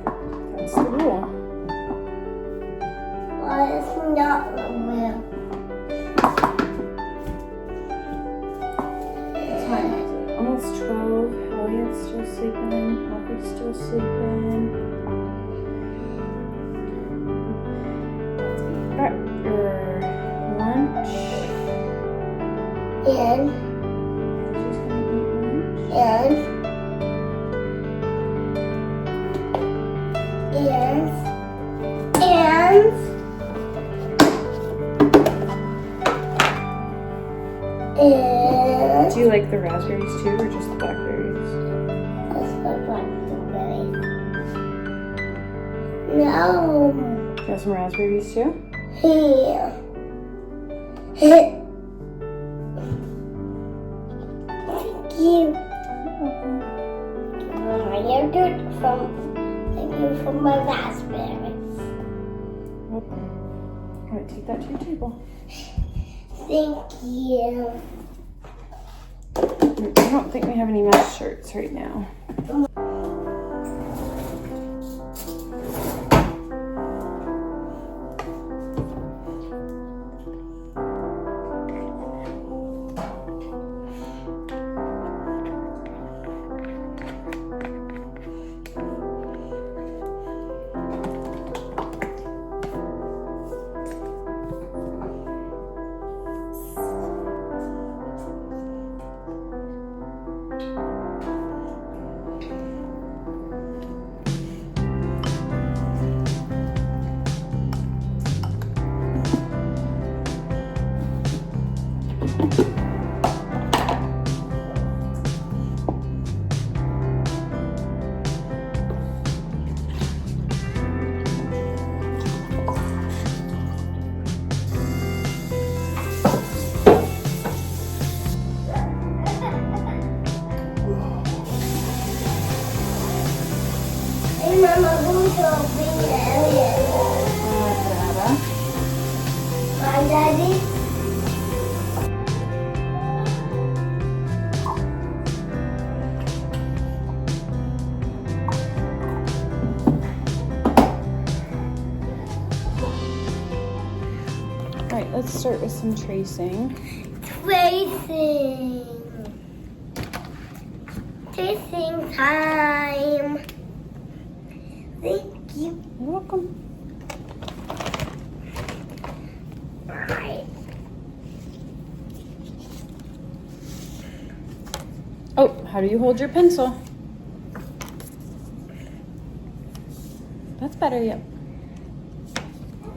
That's the rule. Well, it's not the rule. What time is it? Almost 12. Elliot's still sleeping. Poppy's still sleeping. Let's eat your lunch. And She's gonna eat lunch. And Do you like the raspberries too, or just the blackberries? let's go blackberries. No. Do you have some raspberries too? Here. Thank you. Thank you for my raspberries. Welcome. All right, take that to your table. Thank you. I don't think we have any mesh shirts right now. Hey, Mama, who's opening the alien? Dada. My daddy? All right, let's start with some tracing. Tracing. Tracing time. Thank you. You're welcome. Alright. Oh, how do you hold your pencil? That's better, yep.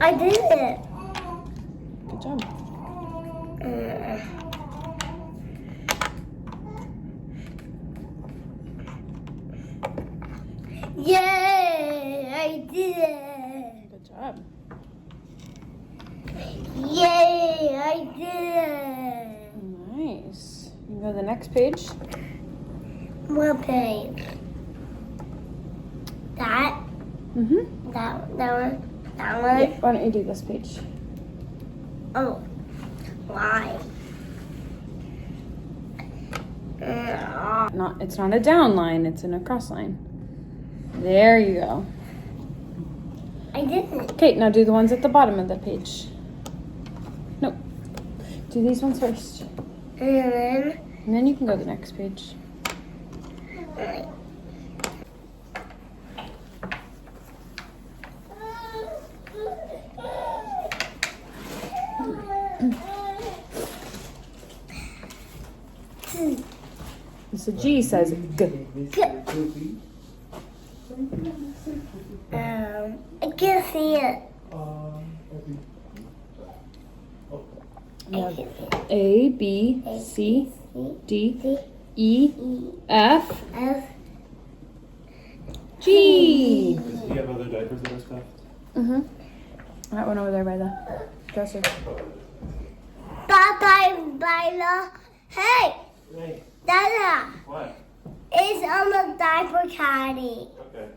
I did it. Good job. Yay! I did it. Good job. Yay! I did it. Nice. You can go to the next page. What page? That? Mm-hmm. That one? That Yeah, one? why don't you do this page? Oh. Why? It's not a down line, it's in a cross line. There you go. I didn't. Okay, now do the ones at the bottom of the page. Nope. Do these ones first. And And then you can go to the next page. then. So G says G. I can't see it. You have A, B, C, D, E, F, F. G. Do you have other diapers that are stuffed? Mm-hmm. That one over there by the dresser. Bye-bye, Lila. Hey, Hey, Dada. what? It's on the diaper caddy. Okay.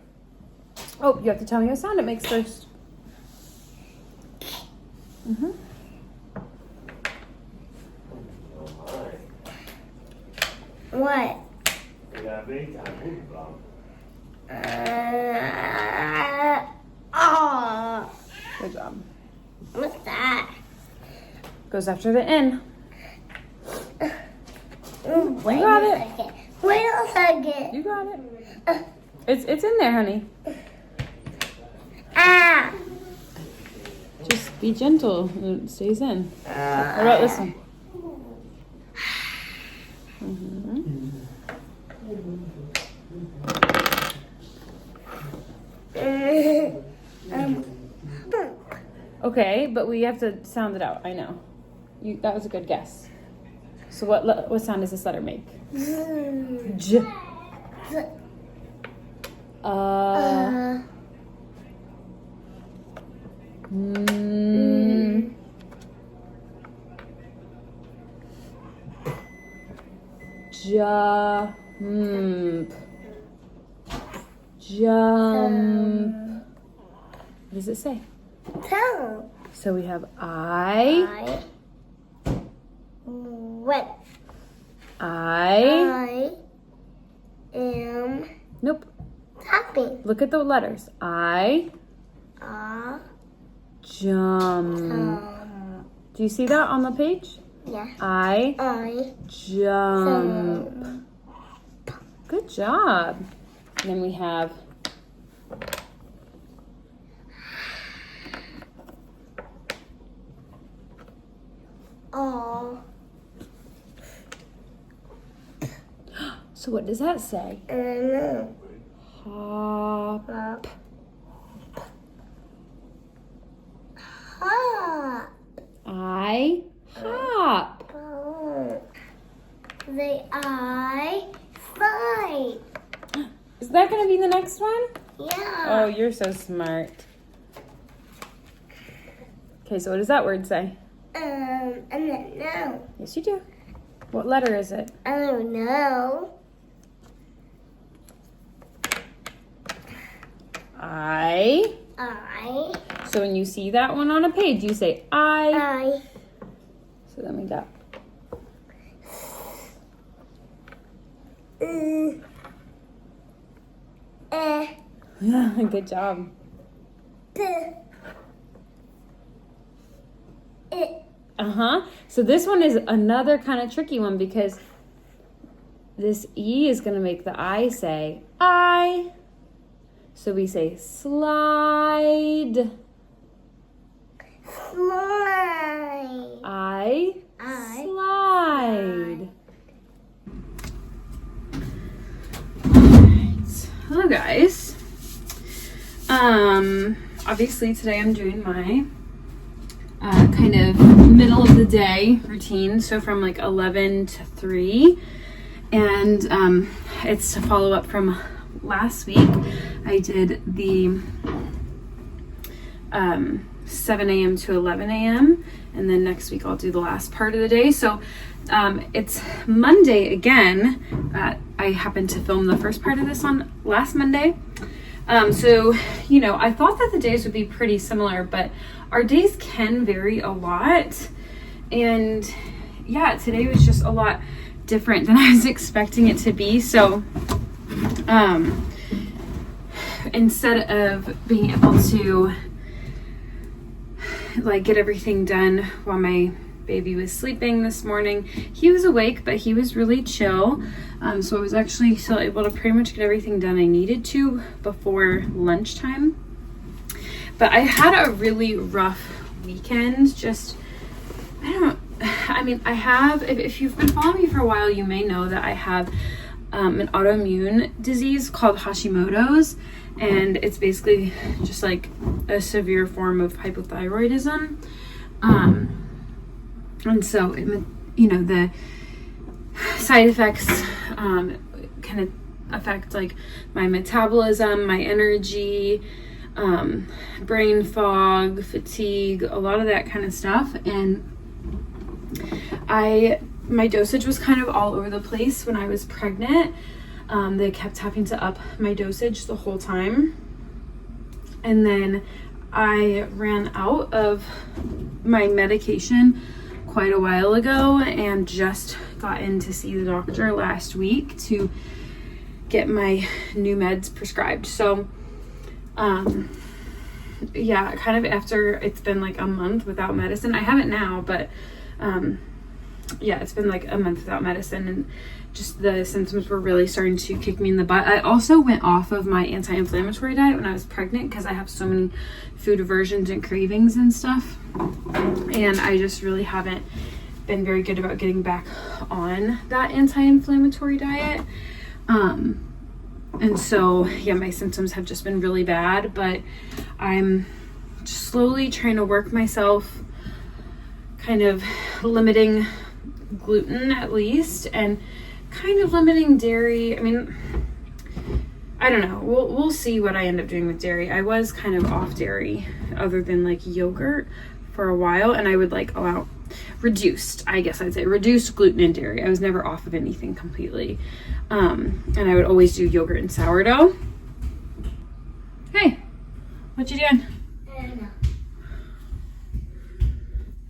Oh, you have to tell me what sound it makes first. Mm-hmm. What? We have a diaper bomb. Goes after the N. Wait got a it. second. Wait a second. You got it. It's in there, honey. Ah. Just be gentle. It stays in. What about this one? Okay, but we have to sound it out. I know. That was a good guess. So what sound does this letter make? J. Jump. What does it say? Tongue. So we have I Went. I am nope. tapping. Look at the letters. I jump. Do you see that on the page? Yeah. I jump. Good job. And then we have so what does that say? Hop. Hop. I hop. The I slide. Is that going to be the next one? Yeah. Oh, you're so smart. Okay, so what does that word say? I don't know. Yes, you do. What letter is it? I don't know. I. So when you see that one on a page, you say I. So then we got good job. So this one is another kind of tricky one because this E is going to make the I say I. So we say slide. Slide. I slide. Alright. Hello guys. Obviously today I'm doing my kind of middle of the day routine. So from like 11 to 3. And it's to follow up from last week. I did the 7 a.m. to 11 a.m. and then next week I'll do the last part of the day. So it's Monday again. I happened to film the first part of this on last Monday. So, I thought that the days would be pretty similar, but our days can vary a lot. And yeah, today was just a lot different than I was expecting it to be. So, instead of being able to get everything done while my baby was sleeping this morning, he was awake, but he was really chill. So I was actually still able to pretty much get everything done I needed to before lunchtime. But I had a really rough weekend. I have, if you've been following me for a while, you may know that I have an autoimmune disease called Hashimoto's. And it's basically just like a severe form of hypothyroidism. And so, the side effects kind of affect like my metabolism, my energy, brain fog, fatigue, a lot of that kind of stuff. And my dosage was kind of all over the place when I was pregnant. They kept having to up my dosage the whole time. And then I ran out of my medication quite a while ago and just got in to see the doctor last week to get my new meds prescribed. So, yeah, kind of after it's been like a month without medicine. I have it now, but Yeah, it's been like a month without medicine, and just the symptoms were really starting to kick me in the butt. I also went off of my anti-inflammatory diet when I was pregnant because I have so many food aversions and cravings and stuff, and I just really haven't been very good about getting back on that anti-inflammatory diet. And so yeah, my symptoms have just been really bad, but I'm just slowly trying to work myself, kind of limiting gluten at least, and kind of limiting dairy. I mean, I don't know. We'll see what I end up doing with dairy. I was kind of off dairy other than like yogurt for a while, and I would like allow reduced, I guess I'd say reduced gluten and dairy. I was never off of anything completely. And I would always do yogurt and sourdough. Hey, what you doing?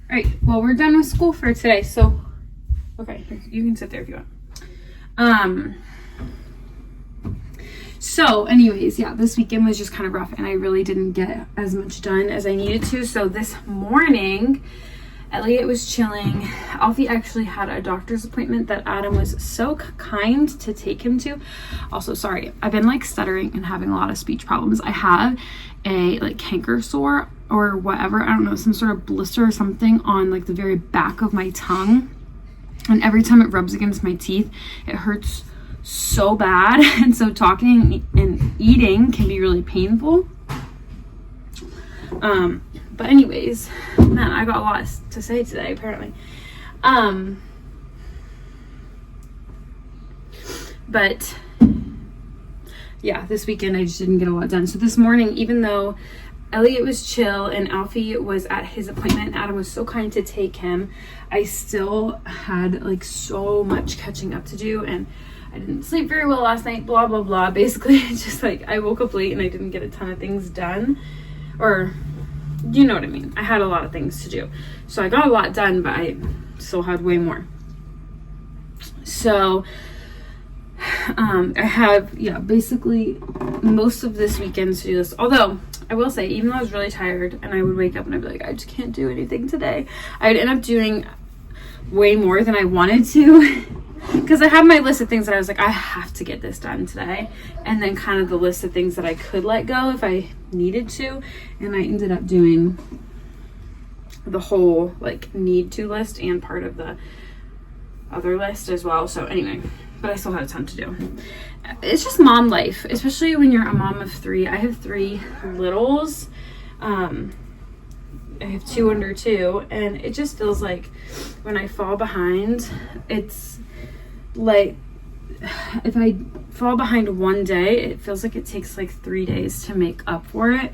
All right, well, we're done with school for today, so okay, you can sit there if you want. So anyways, yeah, this weekend was just kind of rough, and I really didn't get as much done as I needed to. So this morning, Elliot was chilling. Alfie actually had a doctor's appointment that Adam was so kind to take him to. Also, sorry, I've been like stuttering and having a lot of speech problems. I have a like canker sore or whatever, I don't know, some sort of blister or something on like the very back of my tongue, and every time it rubs against my teeth it hurts so bad, and so talking and eating can be really painful. But anyways, man, I got a lot to say today apparently. But yeah, this weekend I just didn't get a lot done. So this morning, even though Elliot was chill and Alfie was at his appointment and Adam was so kind to take him, I still had like so much catching up to do, and I didn't sleep very well last night, blah blah blah. Basically, it's just like I woke up late and I didn't get a ton of things done, or you know what I mean. I had a lot of things to do, so I got a lot done, but I still had way more. So I have, yeah, basically most of this weekend to do this. Although I will say, even though I was really tired and I would wake up and I'd be like, I just can't do anything today, I would end up doing way more than I wanted to because I have my list of things that I was like, I have to get this done today, and then kind of the list of things that I could let go if I needed to, and I ended up doing the whole like need to list and part of the other list as well. So anyway, but I still had a ton to do. It's just mom life, especially when you're a mom of 3. I have 3 littles. I have 2 under 2, and it just feels like when I fall behind, it's like if I fall behind one day, it feels like it takes like 3 days to make up for it.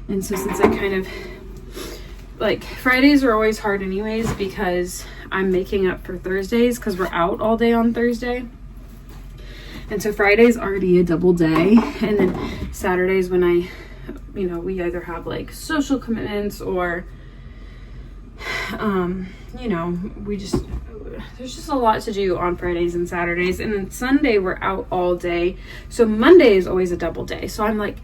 And so since I kind of like, Fridays are always hard anyways because I'm making up for Thursdays because we're out all day on Thursday. And so Friday's already a double day, and then Saturdays when I, you know, we either have like social commitments or, you know, there's just a lot to do on Fridays and Saturdays, and then Sunday we're out all day. So Monday is always a double day. So I'm like,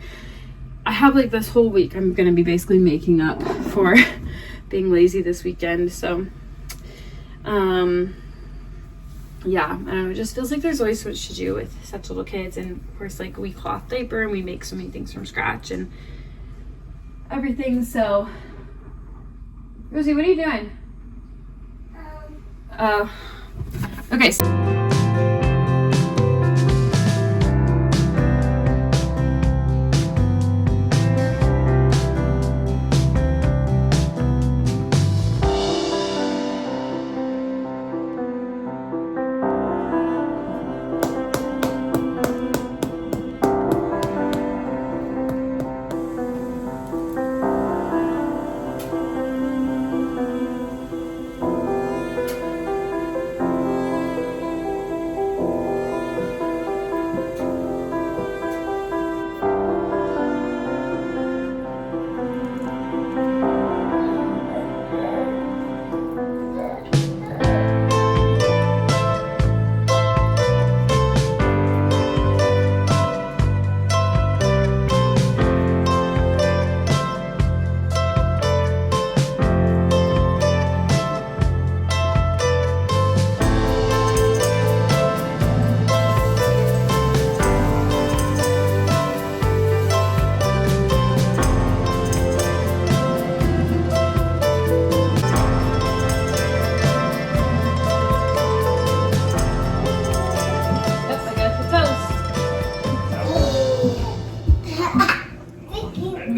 I have like this whole week I'm going to be basically making up for being lazy this weekend. So, yeah, I don't know, it just feels like there's always so much to do with such little kids, and of course like we cloth diaper and we make so many things from scratch and everything. So Rosie, what are you doing? Okay.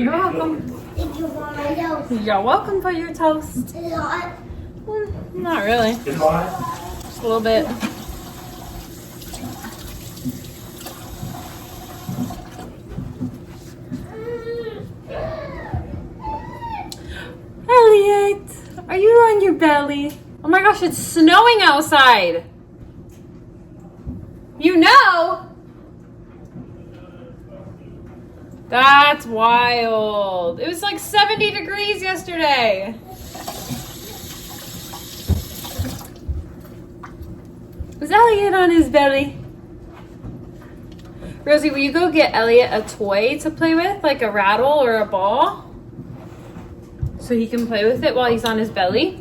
You're welcome. Thank you for my toast. You're welcome for your toast. Is it hot? Not really. It's hot. Just a little bit. Elliot, are you on your belly? Oh my gosh, it's snowing outside. You know? That's wild. It was like 70 degrees yesterday. Is Elliot on his belly? Rosie, will you go get Elliot a toy to play with, like a rattle or a ball? So he can play with it while he's on his belly?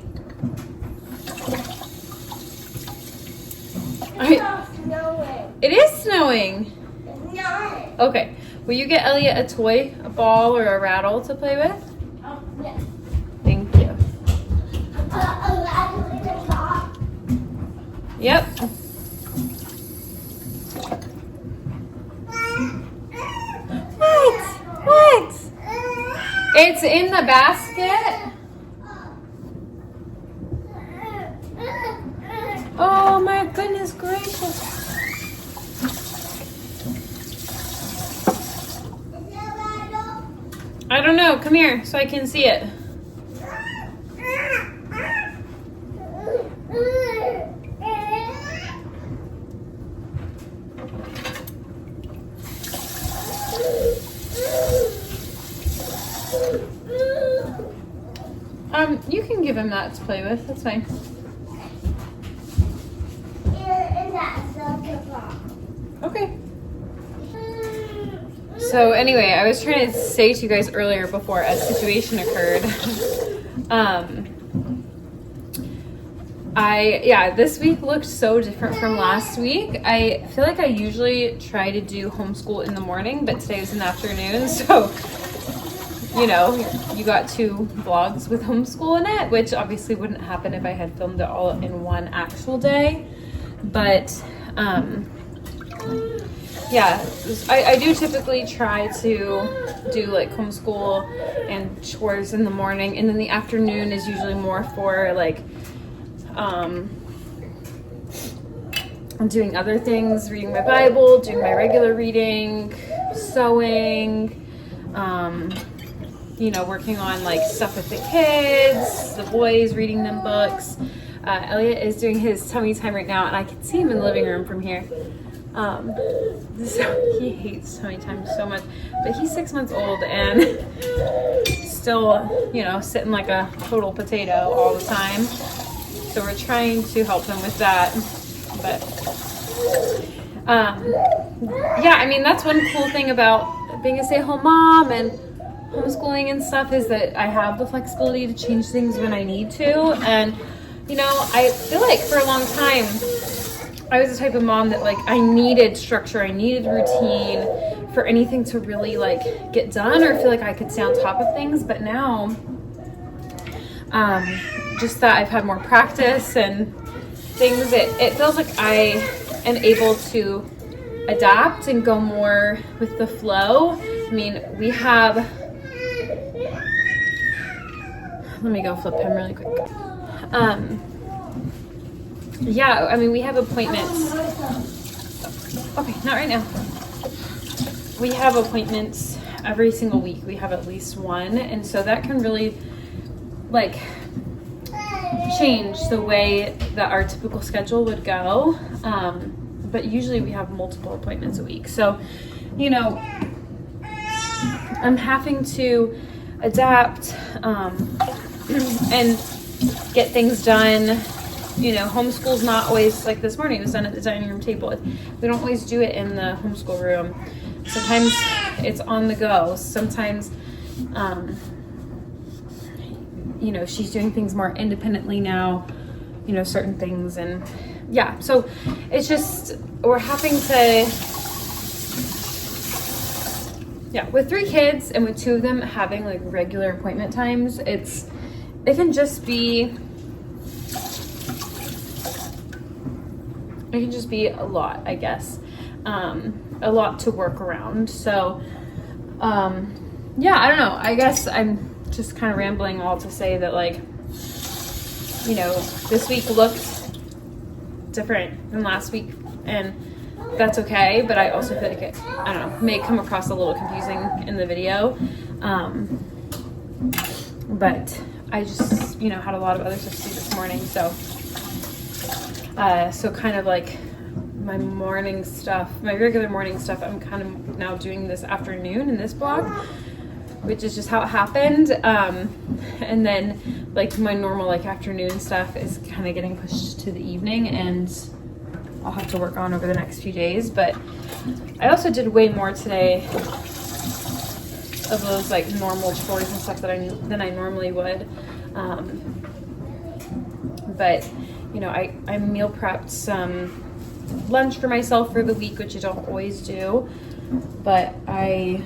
Snowing. It is snowing. It's not. Okay. Will you get Elliot a toy, a ball, or a rattle to play with? Oh, yes. Thank you. A rattle in the top. Yep. What? It's in the basket? Oh my goodness gracious. I don't know. Come here so I can see it. You can give him that to play with. That's fine. And that's the top. Okay. So anyway, I was trying to say to you guys earlier before a situation occurred. This week looked so different from last week. I feel like I usually try to do homeschool in the morning, but today was in the afternoon, so you know, you got 2 vlogs with homeschool in it, which obviously wouldn't happen if I had filmed it all in one actual day. But I do typically try to do like homeschool and chores in the morning, and then the afternoon is usually more for like doing other things, reading my Bible, doing my regular reading, sewing, working on like stuff with the kids, the boys, reading them books. Elliot is doing his tummy time right now, and I can see him in the living room from here. So he hates tummy time so much, but he's 6 months old and still, sitting like a total potato all the time. So we're trying to help him with that. But, that's one cool thing about being a stay-at-home mom and homeschooling and stuff is that I have the flexibility to change things when I need to. And, I feel like for a long time, I was the type of mom that I needed structure, I needed routine for anything to really get done or feel like I could stay on top of things. But now, just that I've had more practice and things, it feels like I am able to adapt and go more with the flow. I mean, we have, let me go flip him really quick. We have appointments. Okay, not right now. We have appointments every single week. We have at least one. And so that can really change the way that our typical schedule would go. But usually we have multiple appointments a week. So, I'm having to adapt and get things done. Homeschool's not always like this morning. It was done at the dining room table. We don't always do it in the homeschool room. Sometimes it's on the go. Sometimes, she's doing things more independently now, certain things. And so it's just, we're having to, with 3 kids and with 2 of them having regular appointment times, it can just be a lot, I guess. A lot to work around. So, yeah, I don't know. I guess I'm just kind of rambling all to say that, like, you know, this week looked different than last week, and that's okay, but I also feel like it, I don't know, may come across a little confusing in the video. But I just, you know, had a lot of other stuff to do this morning, so so kind of like my morning stuff, my regular morning stuff, I'm kind of now doing this afternoon in this vlog, which is just how it happened. And then like my normal like afternoon stuff is kind of getting pushed to the evening, and I'll have to work on over the next few days. But I also did way more today of those like normal chores and stuff than I normally would. But you know, I meal prepped some lunch for myself for the week, which I don't always do, but I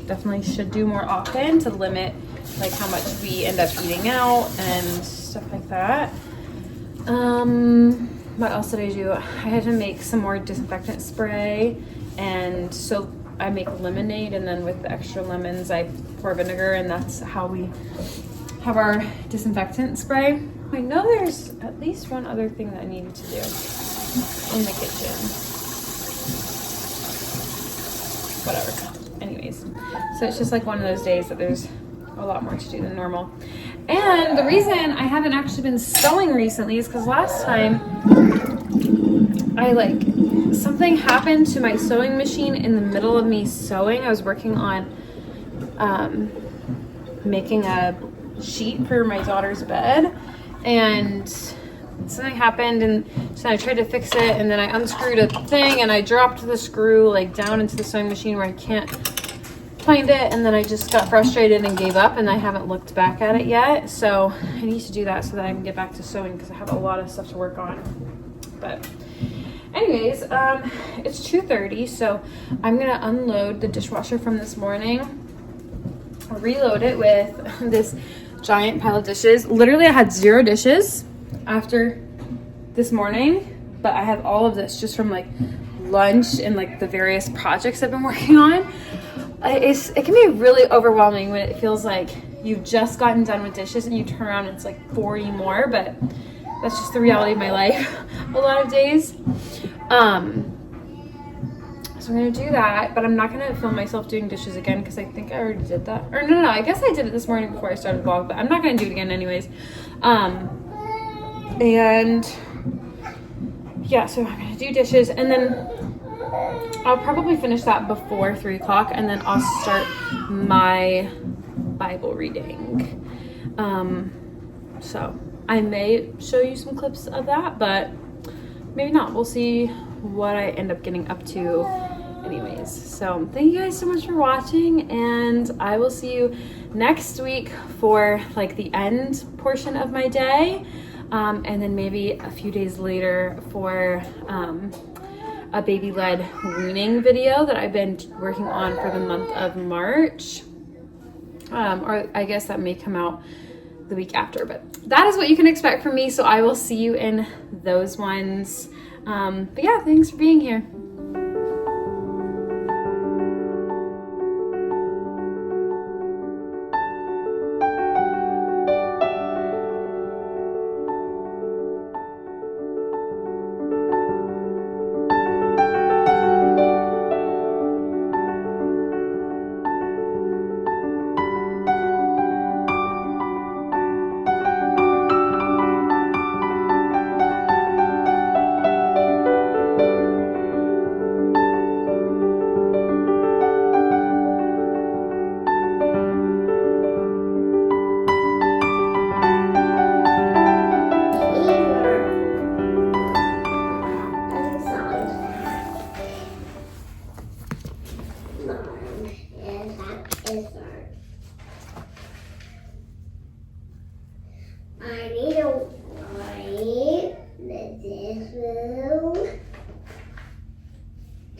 definitely should do more often to limit like how much we end up eating out and stuff like that. What else did I do? I had to make some more disinfectant spray, and so I make lemonade, and then with the extra lemons I pour vinegar, and that's how we have our disinfectant spray. I know there's at least one other thing that I needed to do in the kitchen. Whatever. Anyways, so it's just like one of those days that there's a lot more to do than normal. And the reason I haven't actually been sewing recently is because last time something happened to my sewing machine in the middle of me sewing. I was working on making a sheet for my daughter's bed, and something happened, and so I tried to fix it, and then I unscrewed a thing and I dropped the screw like down into the sewing machine where I can't find it, and then I just got frustrated and gave up, and I haven't looked back at it yet. So I need to do that so that I can get back to sewing, because I have a lot of stuff to work on. But anyways, it's 2:30, so I'm gonna unload the dishwasher from this morning, reload it with this giant pile of dishes. Literally I had 0 dishes after this morning, but I have all of this just from like lunch and like the various projects I've been working on. It can be really overwhelming when it feels like you've just gotten done with dishes and you turn around and it's like 40 more, but that's just the reality of my life a lot of days. So I'm gonna do that, but I'm not gonna film myself doing dishes again because I think I already did that. Or no, I guess I did it this morning before I started the vlog, but I'm not gonna do it again anyways. And yeah, so I'm gonna do dishes, and then I'll probably finish that before 3 o'clock, and then I'll start my Bible reading. So I may show you some clips of that, but maybe not. We'll see what I end up getting up to anyways. So thank you guys so much for watching, and I will see you next week for like the end portion of my day, and then maybe a few days later for a baby-led weaning video that I've been working on for the month of March, or I guess that may come out the week after, but that is what you can expect from me. So I will see you in those ones. But yeah, thanks for being here. I need a wipe this room.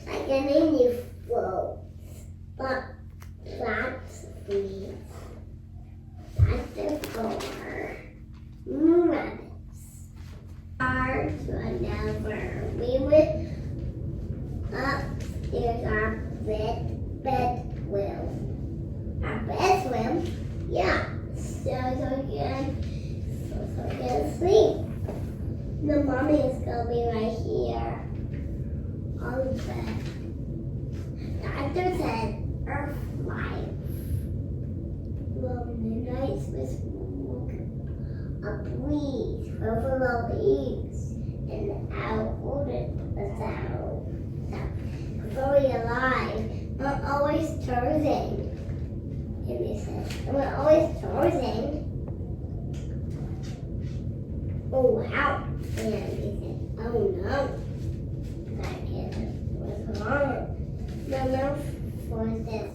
Like an new floats, but that's the floor. Rabbits. Ours whenever we went upstairs, our bed will. Yeah. So get sleep. The mommy is gonna be right here on the bed. Doctor said Earth life. Well, the nights was a breeze over the leaves, and out ordered the sound. Very alive, not always choosing. And he said, we're always choosing. Oh wow. And he said, oh no. That kid was wrong. The mouth was this.